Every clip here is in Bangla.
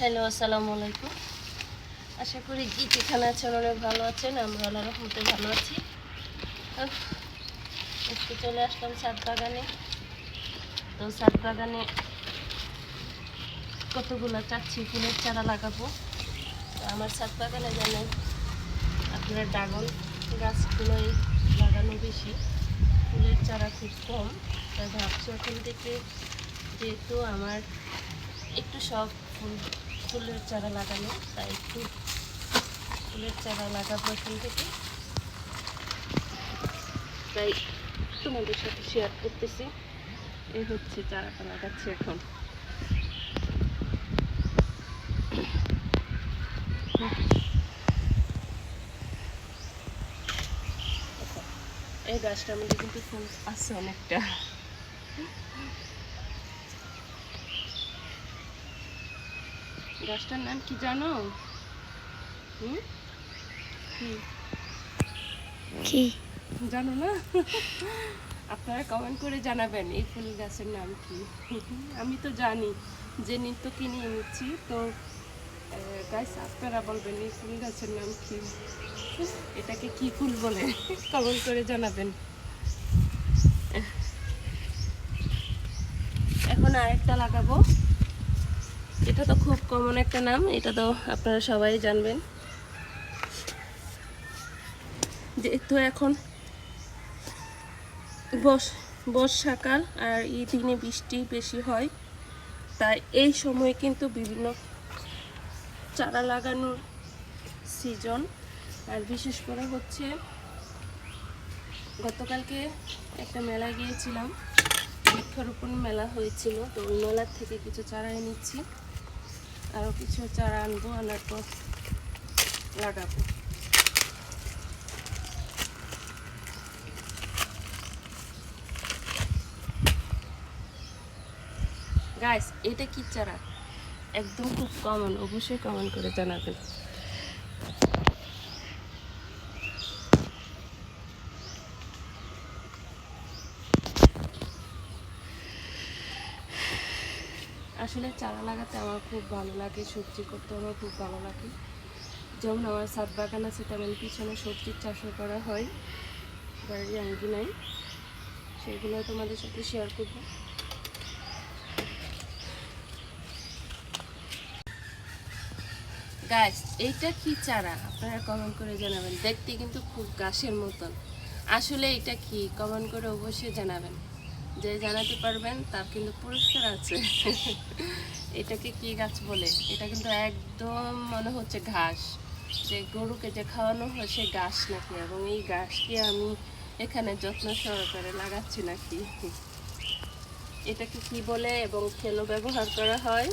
হ্যালো, আসসালামু আলাইকুম। আশা করি যেখানে আছেন অনেক ভালো আছেন। আমরা আল্লাহর রহমতে ভালো আছি। আজকে চলে আসলাম ছাদ বাগানে। তো ছাদ বাগানে কতগুলো চাচ্ছি ফুলের চারা লাগাবো। তো আমার ছাদ বাগানে জানেন আপনার ড্রাগন গাছগুলোই লাগানো বেশি, ফুলের চারা খুব কম। তাই ভাবছি এখন থেকে যেহেতু আমার একটু শখ ফুলের চারা লাগানো, তাই একটু ফুলের চারা লাগাবো এখন থেকে। তাই তোমাদের সাথে শেয়ার করতেছি। এই হচ্ছে চারাটা লাগাচ্ছি এখন। এই গাছটার মধ্যে কিন্তু ফুল আছে অনেকটা। গাছটার নাম কি জানো? কি জানো না? আপনারা কমেন্ট করে জানাবেন এই ফুল গাছের নাম কি। আমি তো জানি যে নিত্য কিনে এনেছি, তো গাছ আপনারা বলবেন এই ফুল গাছের নাম কি, এটাকে কি ফুল বলে কমেন্ট করে জানাবেন। এখন আরেকটা লাগাবো। এটা তো খুব কমন একটা নাম, এটা তো আপনারা সবাই জানবেন। যেহেতু এখন বর্ষাকাল আর এই দিনে বৃষ্টি বেশি হয়, তাই এই সময় কিন্তু বিভিন্ন চারা লাগানোর সিজন। আর বিশেষ করে হচ্ছে গতকালকে একটা মেলা গিয়েছিলাম, বৃক্ষরোপণ মেলা হয়েছিল। তো ওই মেলার থেকে কিছু চারা এনেছি, আরও কিছু চারা আনবো, আনার পর লাগাবো। গাইস, এটা কি চারা? একদম খুব কমন, অবশ্যই কমেন্ট করে জানাবেন। আসলে চারা লাগাতে আমার খুব ভালো লাগে, সবজি করতে আমার খুব ভালো লাগে। যেমন আমার ছাদ বাগান আছে, তেমন পিছনে সবজির চাষও করা হয় বাড়ির আঙ্গিনায়, সেগুলো তোমাদের সাথে শেয়ার করব। গাছ, এইটা কি চারা আপনারা কমেন্ট করে জানাবেন। দেখতে কিন্তু খুব গাছের মতন। আসলে এটা কি কমেন্ট করে অবশ্যই জানাবেন। যে জানাতে পারবেন তার কিন্তু পুরস্কার আছে। এটাকে কি গাছ বলে? এটা কিন্তু একদম মনে হচ্ছে ঘাস, যে গরুকে যে খাওয়ানো হয় সে ঘাস নাকি, এবং এই ঘাসকে আমি এখানে যত্ন সহকারে লাগাচ্ছি নাকি। এটাকে কি বলে এবং কেন ব্যবহার করা হয়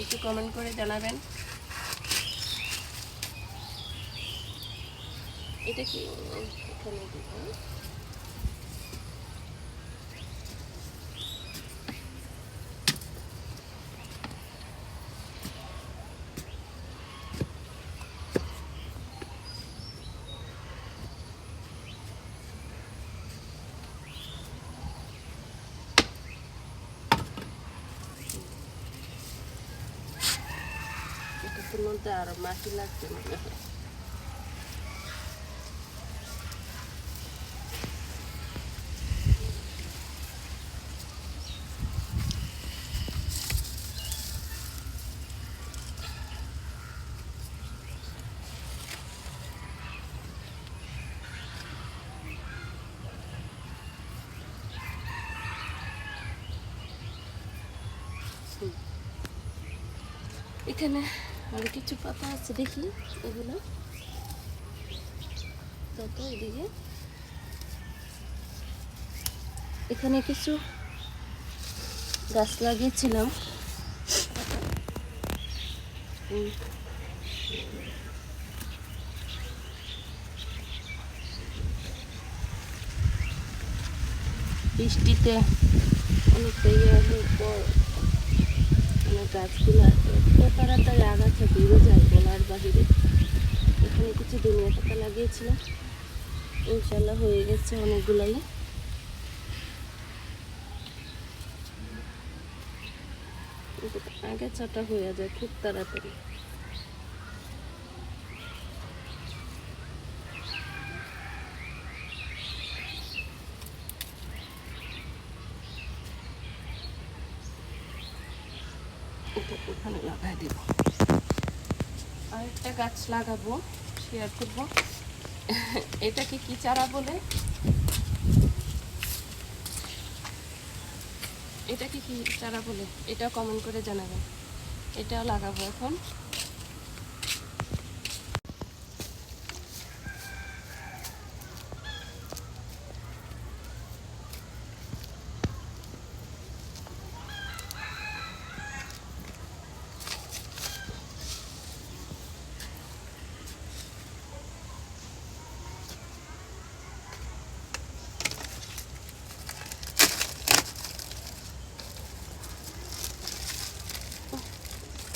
একটু কমেন্ট করে জানাবেন। এটা কি এখানে দিব? এটার মধ্যে আরো মাটি লাগবে মনে হয়। এখানে আরো কিছু পাতা আছে, দেখি এগুলো তত। এদিকে এখানে কিছু গাছ লাগিয়েছিলাম, বৃষ্টিতে অনেকটা হওয়ার পর আমার গাছগুলো এত তাড়াতাড়ি আগাছা বেড়ে যায় বলার বাহিরে। এখানে কিছু ধনিয়া পাতা লাগিয়েছিলাম, ইনশাল্লাহ হয়ে গেছে অনেকগুলাই। কিন্তু আগে চাটা হয়ে যায় খুব তাড়াতাড়ি। এটা ওখানে লাগাই দিব। আরেকটা গাছ লাগাবো, শেয়ার করবো। এটাকে কি চারা বলে, এটাকে কি চারা বলে এটা কমেন্ট করে জানাবেন। এটাও লাগাবো এখন।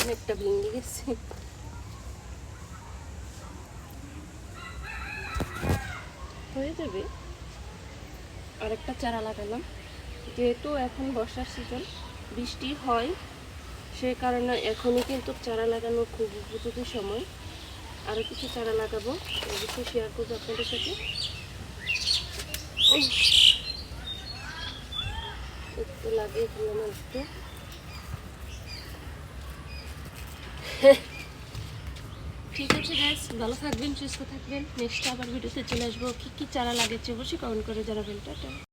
অনেকটা ভেঙে গেছে। হয়ে যাবে। আরেকটা চারা লাগালাম, যেহেতু এখন বর্ষার সিজন, বৃষ্টি হয়, সেই কারণে এখনই কিন্তু চারা লাগানো খুব উপযোগী সময়। আরও কিছু চারা লাগাবো, অবশ্যই শেয়ার করবো আপনাদের সাথে। একটু লাগিয়ে দিলাম একটু। ঠিক আছে গাইস, ভালো থাকবেন, সুস্থ থাকবেন। নেক্সট আবার ভিডিওতে চলে আসবো। কী কী চারা লাগাচ্ছি অবশ্যই কমেন্ট করে জানাবেন। টাটা।